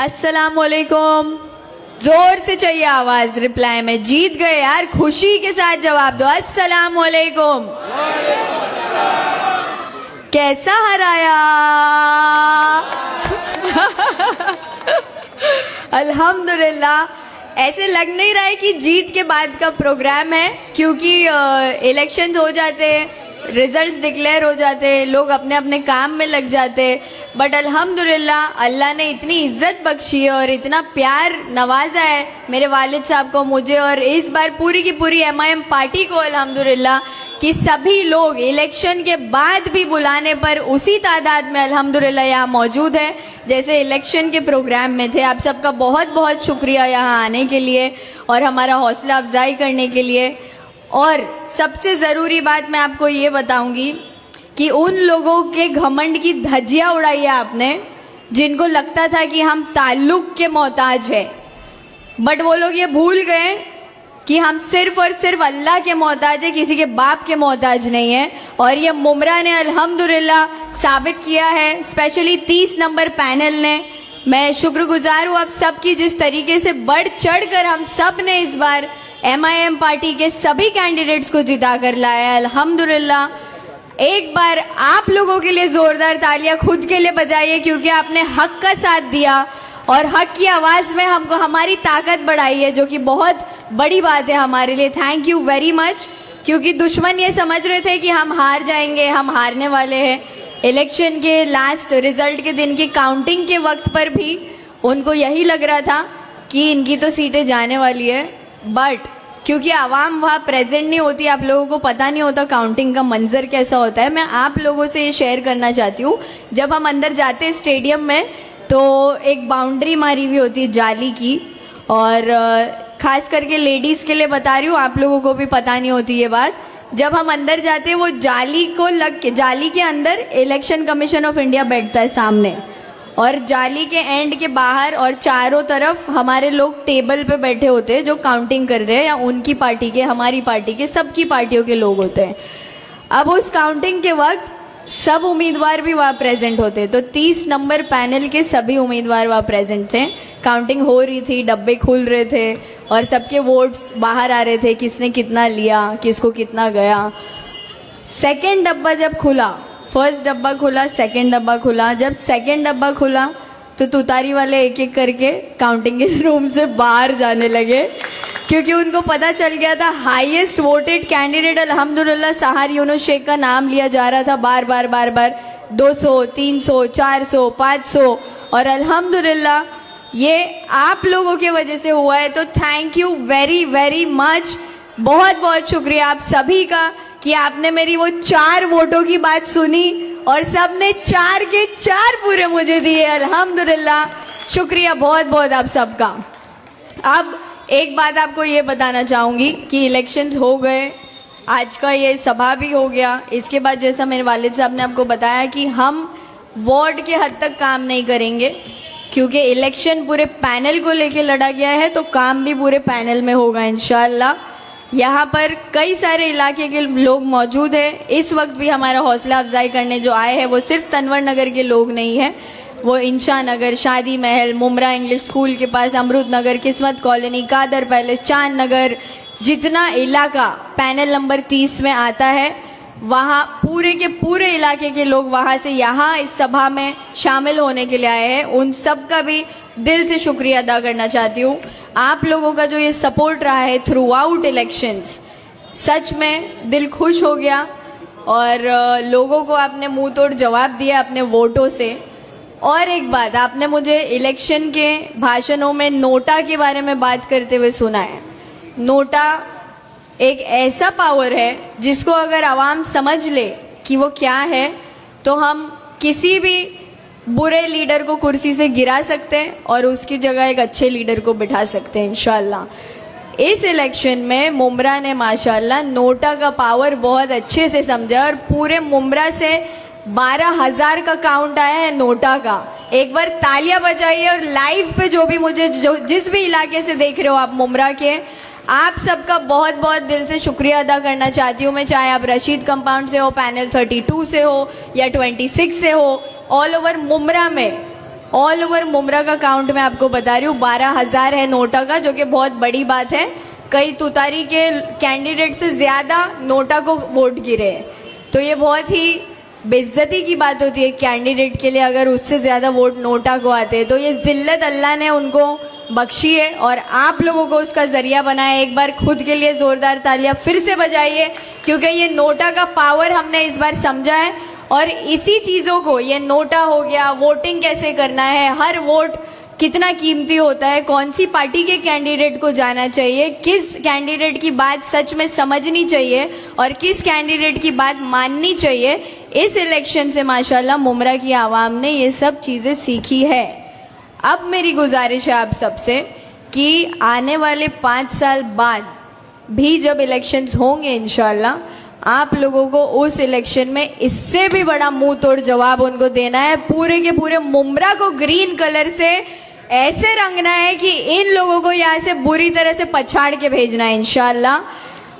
अस्सलाम वालेकुम। जोर से चाहिए आवाज रिप्लाई में। जीत गए यार, खुशी के साथ जवाब दो। अस्सलाम वालेकुम। कैसा हराया? अल्हम्दुलिल्लाह। ऐसे लग नहीं रहा है कि जीत के बाद का प्रोग्राम है, क्योंकि इलेक्शंस हो जाते, रिजल्ट्स डिक्लेयर हो जाते, लोग अपने अपने काम में लग जाते। बट अल्हम्दुलिल्लाह अल्लाह ने इतनी इज्जत बख्शी है और इतना प्यार नवाजा है मेरे वालिद साहब को, मुझे, और इस बार पूरी की पूरी MIM पार्टी को अल्हम्दुलिल्लाह कि सभी लोग इलेक्शन के बाद भी बुलाने पर उसी तादाद में अल्हम्दुलिल्लाह यहाँ मौजूद है जैसे इलेक्शन के प्रोग्राम में थे। आप सबका बहुत बहुत शुक्रिया यहाँ आने के लिए और हमारा हौसला अफजाई करने के लिए। और सबसे ज़रूरी बात मैं आपको ये बताऊंगी कि उन लोगों के घमंड की धज्जियाँ उड़ाई है आपने जिनको लगता था कि हम ताल्लुक़ के मोहताज हैं, बट वो लोग ये भूल गए कि हम सिर्फ और सिर्फ अल्लाह के मोहताज है, किसी के बाप के मोहताज नहीं है। और ये मुमरा ने अल्हम्दुलिल्लाह साबित किया है, स्पेशली 30 नंबर पैनल ने। मैं शुक्रगुजार हूँ आप सबकी, जिस तरीके से बढ़ चढ़ कर हम सब ने इस बार MIM पार्टी के सभी कैंडिडेट्स को जिता कर लाया। अल्हम्दुलिल्लाह। एक बार आप लोगों के लिए जोरदार तालियां खुद के लिए बजाइए, क्योंकि आपने हक का साथ दिया और हक की आवाज़ में हमको हमारी ताकत बढ़ाई है, जो कि बहुत बड़ी बात है हमारे लिए। Thank you very much. क्योंकि दुश्मन ये समझ रहे थे कि हम हार जाएंगे, हम हारने वाले हैं। इलेक्शन के लास्ट रिजल्ट के दिन की काउंटिंग के वक्त पर भी उनको यही लग रहा था कि इनकी तो सीटें जाने वाली है, बट क्योंकि आवाम वहाँ प्रेजेंट नहीं होती, आप लोगों को पता नहीं होता काउंटिंग का मंजर कैसा होता है। मैं आप लोगों से ये शेयर करना चाहती हूँ, जब हम अंदर जाते हैं स्टेडियम में तो एक बाउंड्री मारी हुई होती है जाली की, और ख़ास करके लेडीज़ के लिए बता रही हूँ, आप लोगों को भी पता नहीं होती ये बात। जब हम अंदर जाते हैं वो जाली को लग के, जाली के अंदर इलेक्शन कमीशन ऑफ इंडिया बैठता है सामने, और जाली के एंड के बाहर और चारों तरफ हमारे लोग टेबल पे बैठे होते हैं जो काउंटिंग कर रहे हैं, या उनकी पार्टी के, हमारी पार्टी के, सबकी पार्टियों के लोग होते हैं। अब उस काउंटिंग के वक्त सब उम्मीदवार भी वहाँ प्रेजेंट होते, तो 30 नंबर पैनल के सभी उम्मीदवार वहाँ प्रेजेंट थे। काउंटिंग हो रही थी, डब्बे खुल रहे थे और सबके वोट्स बाहर आ रहे थे, किसने कितना लिया, किसको कितना गया। सेकेंड डब्बा जब खुला, फर्स्ट डब्बा खुला, सेकेंड डब्बा खुला, जब सेकेंड डब्बा खुला तो तुतारी वाले एक एक करके काउंटिंग के रूम से बाहर जाने लगे, क्योंकि उनको पता चल गया था हाईएस्ट वोटेड कैंडिडेट अल्हम्दुलिल्लाह सहार यूनुस शेख का नाम लिया जा रहा था बार बार 200, 300, 400, 500, और अल्हम्दुलिल्लाह ये आप लोगों के वजह से हुआ है। तो thank you very very much, बहुत बहुत शुक्रिया आप सभी का कि आपने मेरी वो 4 वोटों की बात सुनी और सब ने 4 के 4 पूरे मुझे दिए। अल्हम्दुलिल्लाह, शुक्रिया बहुत बहुत आप सबका। अब एक बात आपको ये बताना चाहूँगी कि इलेक्शंस हो गए, आज का ये सभा भी हो गया। इसके बाद जैसा मेरे वालिद साहब ने आपको बताया कि हम वार्ड के हद तक काम नहीं करेंगे, क्योंकि इलेक्शन पूरे पैनल को लेके लड़ा गया है, तो काम भी पूरे पैनल में होगा इंशाअल्लाह। यहाँ पर कई सारे इलाके के लोग मौजूद हैं। इस वक्त भी हमारा हौसला अफजाई करने जो आए हैं वो सिर्फ तनवर नगर के लोग नहीं हैं, वो इंशा नगर, शादी महल, मुमरा इंग्लिश स्कूल के पास, अमरुद नगर, किस्मत कॉलोनी, कादर पैलेस, चांद नगर, जितना इलाका पैनल नंबर 30 में आता है, वहाँ पूरे के पूरे इलाके के लोग वहाँ से यहाँ इस सभा में शामिल होने के लिए आए हैं। उन सब का भी दिल से शुक्रिया अदा करना चाहती हूँ। आप लोगों का जो ये सपोर्ट रहा है थ्रू आउट इलेक्शंस, सच में दिल खुश हो गया, और लोगों को आपने मुंह तोड़ जवाब दिया अपने वोटों से। और एक बात, आपने मुझे इलेक्शन के भाषणों में नोटा के बारे में बात करते हुए सुना है। नोटा एक ऐसा पावर है जिसको अगर आवाम समझ ले कि वो क्या है, तो हम किसी भी बुरे लीडर को कुर्सी से गिरा सकते हैं और उसकी जगह एक अच्छे लीडर को बिठा सकते हैं इंशाअल्लाह। इस इलेक्शन में मुमरा ने माशाअल्लाह नोटा का पावर बहुत अच्छे से समझा, और पूरे मुमरा से 12,000 का काउंट आया है नोटा का। एक बार तालियां बजाइए, और लाइव पे जो भी मुझे जिस भी इलाके से देख रहे हो आप मुमरा के, आप सबका बहुत बहुत दिल से शुक्रिया अदा करना चाहती हूँ मैं। चाहे आप रशीद कंपाउंड से हो, पैनल 32 से हो या 26 से हो, ऑल ओवर मुमरा में ऑल ओवर मुमरा का काउंट मैं आपको बता रही हूँ 12,000 है नोटा का, जो कि बहुत बड़ी बात है। कई तुतारी के कैंडिडेट से ज़्यादा नोटा को वोट गिरे हैं, तो ये बहुत ही बेइज्जती की बात होती है कैंडिडेट के लिए अगर उससे ज़्यादा वोट नोटा को आते हैं। तो ये जिल्लत अल्लाह ने उनको बख्शी है और आप लोगों को उसका ज़रिया बनाया। एक बार खुद के लिए ज़ोरदार तालियां फिर से बजाइए, क्योंकि ये नोटा का पावर हमने इस बार समझा है। और इसी चीज़ों को, ये नोटा हो गया, वोटिंग कैसे करना है, हर वोट कितना कीमती होता है, कौन सी पार्टी के कैंडिडेट को जाना चाहिए, किस कैंडिडेट की बात सच में समझनी चाहिए और किस कैंडिडेट की बात माननी चाहिए, इस इलेक्शन से माशाल्लाह मुमरा की आवाम ने ये सब चीज़ें सीखी है। अब मेरी गुजारिश है आप सबसे कि आने वाले 5 साल बाद भी जब इलेक्शंस होंगे इंशाल्लाह, आप लोगों को उस इलेक्शन में इससे भी बड़ा मुंह तोड़ जवाब उनको देना है। पूरे के पूरे मुमरा को ग्रीन कलर से ऐसे रंगना है कि इन लोगों को यहाँ से बुरी तरह से पछाड़ के भेजना है इंशाल्लाह।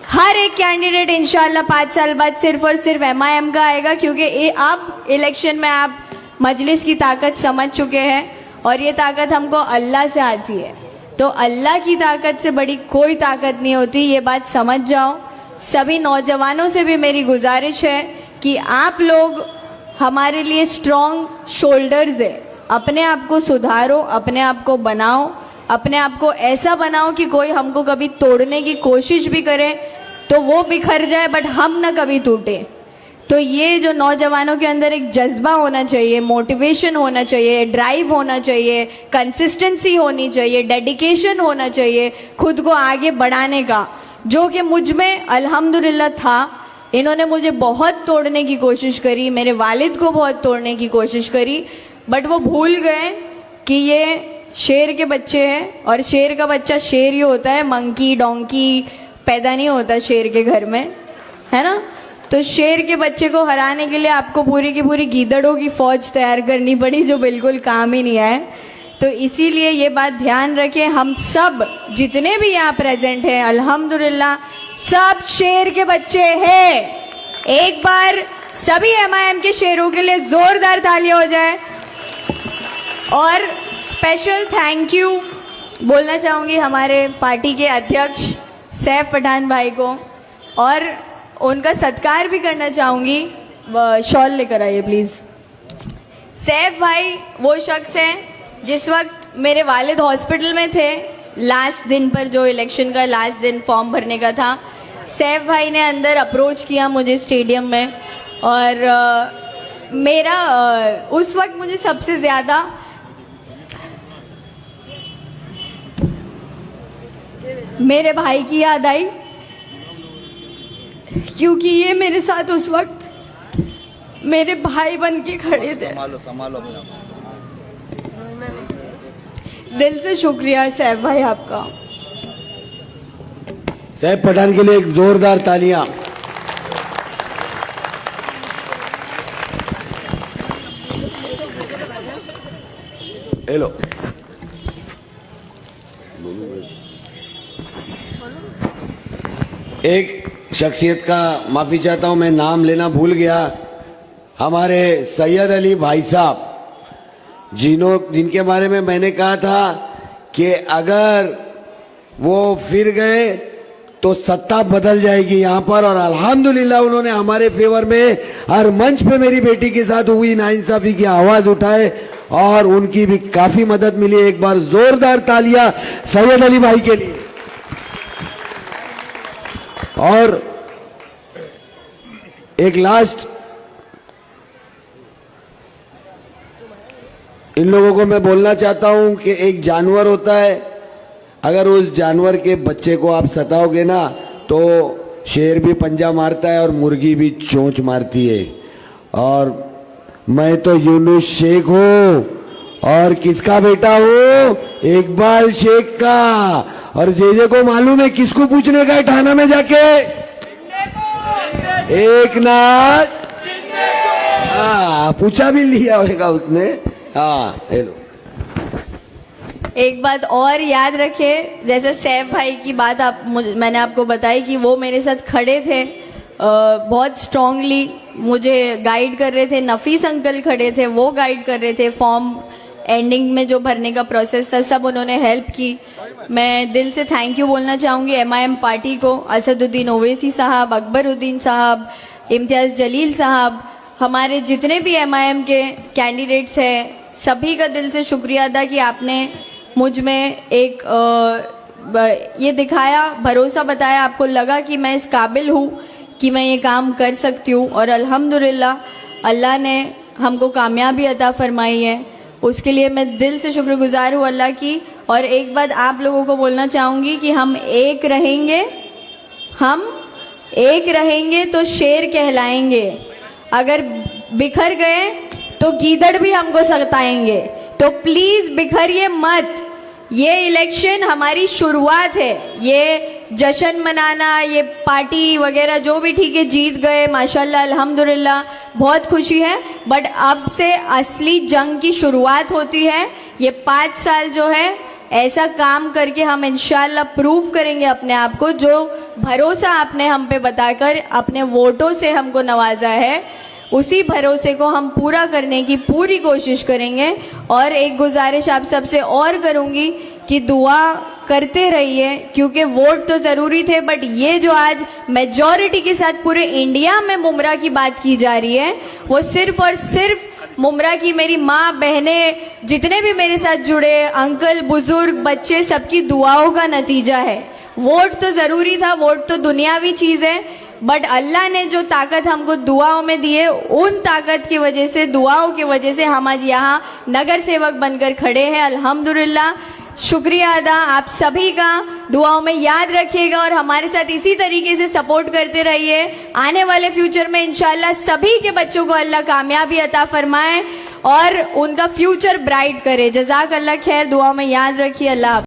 हर एक कैंडिडेट इंशाल्लाह 5 साल बाद सिर्फ और सिर्फ MIM का आएगा, क्योंकि अब इलेक्शन में आप मजलिस की ताकत समझ चुके हैं और ये ताकत हमको अल्लाह से आती है। तो अल्लाह की ताकत से बड़ी कोई ताकत नहीं होती, ये बात समझ जाओ। सभी नौजवानों से भी मेरी गुजारिश है कि आप लोग हमारे लिए स्ट्रॉन्ग शोल्डर्स है। अपने आप को सुधारो, अपने आप को बनाओ, अपने आप को ऐसा बनाओ कि कोई हमको कभी तोड़ने की कोशिश भी करे तो वो बिखर जाए, बट हम ना कभी टूटे। तो ये जो नौजवानों के अंदर एक जज्बा होना चाहिए, मोटिवेशन होना चाहिए, ड्राइव होना चाहिए, कंसिस्टेंसी होनी चाहिए, डेडिकेशन होना चाहिए खुद को आगे बढ़ाने का, जो कि मुझ में अल्हम्दुलिल्लाह था। इन्होंने मुझे बहुत तोड़ने की कोशिश करी, मेरे वालिद को बहुत तोड़ने की कोशिश करी, बट वो भूल गए कि ये शेर के बच्चे हैं और शेर का बच्चा शेर ही होता है, मंकी डोंकी पैदा नहीं होता शेर के घर में, है ना। तो शेर के बच्चे को हराने के लिए आपको पूरी की पूरी गीदड़ों की फौज तैयार करनी पड़ी, जो बिल्कुल काम ही नहीं आए। तो इसीलिए ये बात ध्यान रखें, हम सब जितने भी यहाँ प्रेजेंट हैं अल्हम्दुलिल्लाह सब शेर के बच्चे हैं। एक बार सभी MIM के शेरों के लिए जोरदार तालियां हो जाए। और स्पेशल थैंक यू बोलना चाहूँगी हमारे पार्टी के अध्यक्ष सैफ पठान भाई को, और उनका सत्कार भी करना चाहूँगी। शॉल लेकर आइए प्लीज़। सैफ भाई वो शख्स हैं जिस वक्त मेरे वालिद हॉस्पिटल में थे, लास्ट दिन पर, जो इलेक्शन का लास्ट दिन फॉर्म भरने का था, सैफ भाई ने अंदर अप्रोच किया मुझे स्टेडियम में। और मेरा उस वक्त मुझे सबसे ज़्यादा मेरे भाई की याद आई, क्योंकि ये मेरे साथ उस वक्त मेरे भाई बन के खड़े थे। संभालो अपना। दिल से शुक्रिया सैफ भाई आपका। सैफ पठान के लिए एक जोरदार तालियां। हेलो, एक शख्सियत का माफी चाहता हूं, मैं नाम लेना भूल गया। हमारे सैयद अली भाई साहब, जिनके बारे में मैंने कहा था कि अगर वो फिर गए तो सत्ता बदल जाएगी यहाँ पर, और अल्हम्दुलिल्लाह उन्होंने हमारे फेवर में हर मंच पे मेरी बेटी के साथ हुई नाइंसाफी की आवाज उठाए और उनकी भी काफी मदद मिली। एक बार जोरदार तालियां सैयद अली भाई के लिए। और एक लास्ट, इन लोगों को मैं बोलना चाहता हूं कि एक जानवर होता है, अगर उस जानवर के बच्चे को आप सताओगे ना तो शेर भी पंजा मारता है और मुर्गी भी चोंच मारती है। और मैं तो यूनुस शेख हूं, और किसका बेटा हूं? इकबाल शेख का। और जे को मालूम है किसको पूछने का है थाना में जाके? एक नाथ। हाँ, पूछा भी लिया होगा उसने। हाँ, हेलो। एक बात और याद रखें, जैसे सैफ भाई की बात मैंने आपको बताई कि वो मेरे साथ खड़े थे, बहुत स्ट्रांगली मुझे गाइड कर रहे थे। नफीस अंकल खड़े थे, वो गाइड कर रहे थे फॉर्म एंडिंग में जो भरने का प्रोसेस था सब उन्होंने हेल्प की। मैं दिल से थैंक यू बोलना चाहूँगी MIM पार्टी को, असदुद्दीन ओवैसी साहब, अकबरुद्दीन साहब, इम्तियाज़ जलील साहब, हमारे जितने भी MIM के कैंडिडेट्स हैं, सभी का दिल से शुक्रिया अदा कि आपने मुझ में एक ये दिखाया, भरोसा बताया, आपको लगा कि मैं इस काबिल हूँ कि मैं ये काम कर सकती हूँ। और अल्हम्दुलिल्लाह अल्लाह ने हमको कामयाबी अता फरमाई है, उसके लिए मैं दिल से शुक्रगुजार हूँ अल्लाह की। और एक बात आप लोगों को बोलना चाहूँगी कि हम एक रहेंगे तो शेर कहलाएंगे, अगर बिखर गए तो गीदड़ भी हमको सताएंगे। तो प्लीज़ बिखरिए मत, ये इलेक्शन हमारी शुरुआत है, ये जश्न मनाना, ये पार्टी वगैरह जो भी ठीक है, जीत गए माशाल्लाह अल्हम्दुलिल्लाह, बहुत खुशी है, बट अब से असली जंग की शुरुआत होती है। ये 5 साल जो है ऐसा काम करके हम इंशाल्लाह प्रूव करेंगे अपने आप को, जो भरोसा आपने हम पे बताकर अपने वोटों से हमको नवाजा है, उसी भरोसे को हम पूरा करने की पूरी कोशिश करेंगे। और एक गुजारिश आप सबसे और करूंगी कि दुआ करते रहिए, क्योंकि वोट तो ज़रूरी थे, बट ये जो आज मेजॉरिटी के साथ पूरे इंडिया में मुमरा की बात की जा रही है, वो सिर्फ और सिर्फ मुमरा की मेरी माँ, बहनें, जितने भी मेरे साथ जुड़े, अंकल, बुजुर्ग, बच्चे, सबकी दुआओं का नतीजा है। वोट तो ज़रूरी था, वोट तो दुनियावी चीज़ है, बट अल्लाह ने जो ताकत हमको दुआओं में दी है, उन ताकत की वजह से, दुआओं की वजह से हम आज यहाँ नगर सेवक बनकर खड़े हैं। अल्हम्दुलिल्लाह, शुक्रिया अदा आप सभी का, दुआओं में याद रखिएगा और हमारे साथ इसी तरीके से सपोर्ट करते रहिए। आने वाले फ्यूचर में इंशाल्लाह सभी के बच्चों को अल्लाह कामयाबी अता फरमाए और उनका फ्यूचर ब्राइट करे। जज़ाक अल्लाह खैर, दुआओं में याद रखिए। अल्लाह।